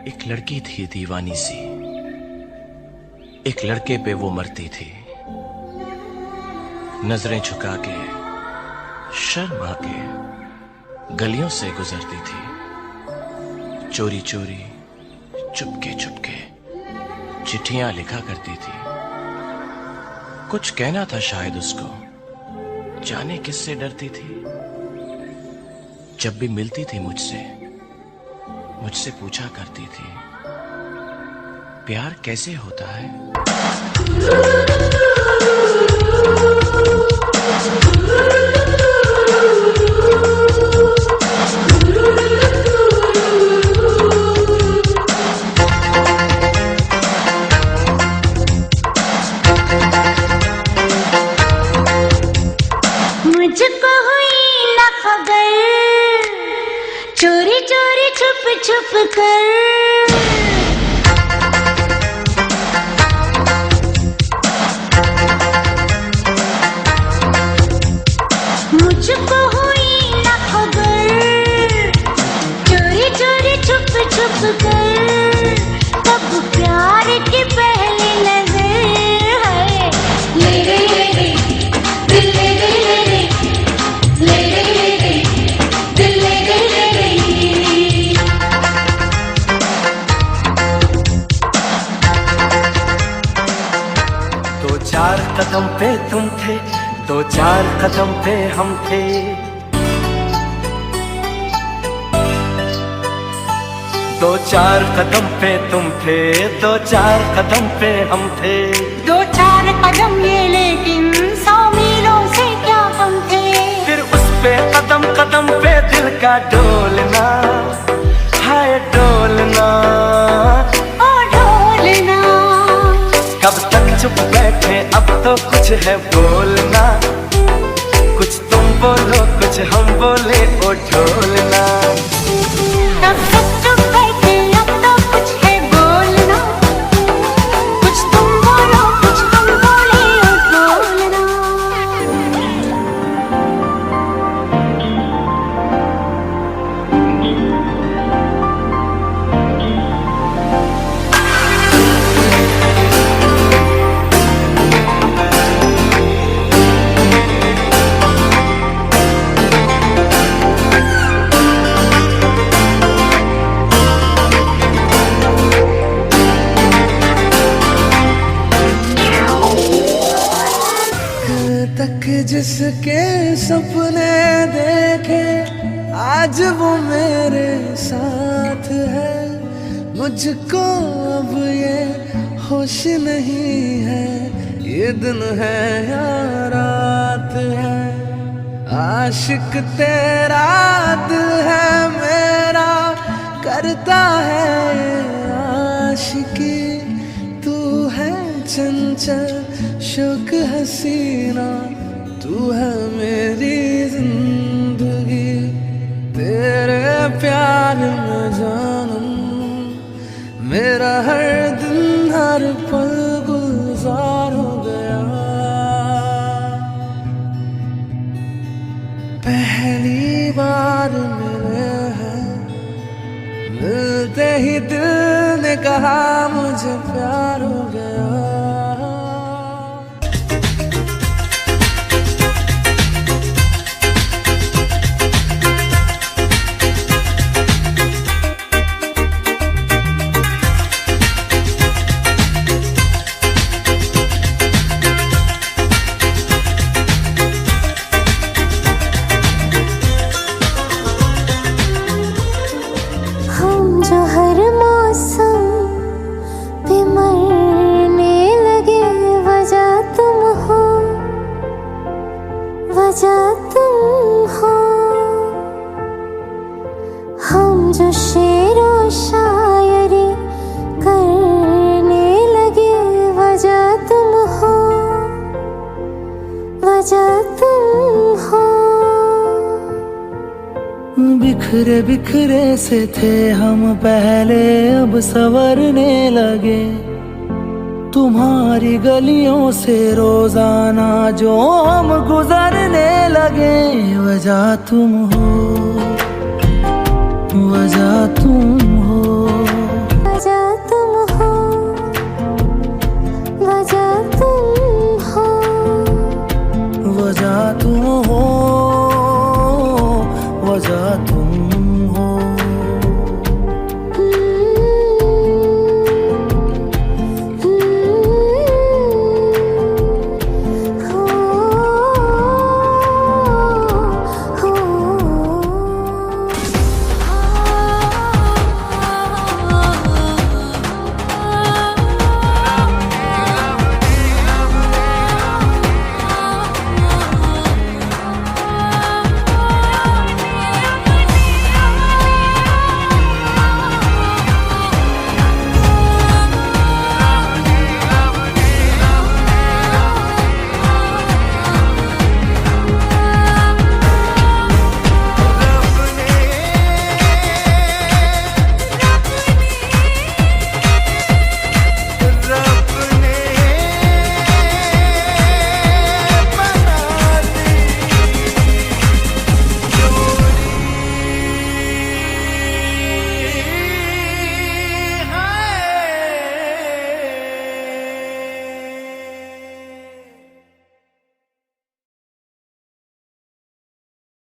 एक लड़की थी दीवानी सी, एक लड़के पे वो मरती थी। नजरें झुका के शर्मा के गलियों से गुजरती थी। चोरी चोरी चुपके चुपके चिट्ठियां लिखा करती थी। कुछ कहना था शायद उसको, जाने किससे डरती थी। जब भी मिलती थी मुझसे पूछा करती थी, प्यार कैसे होता है। मुझको हुई न खबर, चोरी चोरी छुप छुप कर। मुझको हुई न खबर, चोरी चोरी छुप छुप कर। तब प्यार की पहली नजर है, ले गई दिल, ले गई ले गई दिल, ले गई। दो चार कदम पे तुम थे, दो चार कदम पे हम थे। दो चार कदम पे तुम थे, दो चार कदम पे हम थे। दो चार कदम ये लेकिन 100 मीलों से क्या कम थे। फिर उस पे कदम कदम पे दिल का डोलना, हाय डोलना, ओ ढोलना। कब तक चुप बैठे, अब तो कुछ है बोलना। कुछ तुम बोलो कुछ हम बोले, ओ ढोलना। तब तक चुप बैठे, अब तो कुछ है बोलना। कुछ तुम बोलो कुछ हम बोले, ओ ढोलना। तक जिसके सपने देखे, आज वो मेरे साथ है। मुझको अब ये होश नहीं है, ये दिन है या रात है। आशिक तेरा दिल है मेरा, करता है आशिकी। तू है चंचल शौक हसीना, तू है मेरी जिंदगी। तेरे प्यार में जानम, मेरा हर दिन हर पल गुलजार हो गया। पहली बार मिले हैं, मिलते ही दिल ने कहा मुझे प्यार हो गया। हम जो हर मौसम पे मरने लगे, वजह तुम हो, वजह तुम हो। हम जो शेरो शायरी करने लगे, वजह तुम हो, वजह तुम हो। बिखरे बिखरे से थे हम पहले, अब संवरने लगे। तुम्हारी गलियों से रोजाना जो हम गुजरने लगे, वजह तुम हो, वजह तुम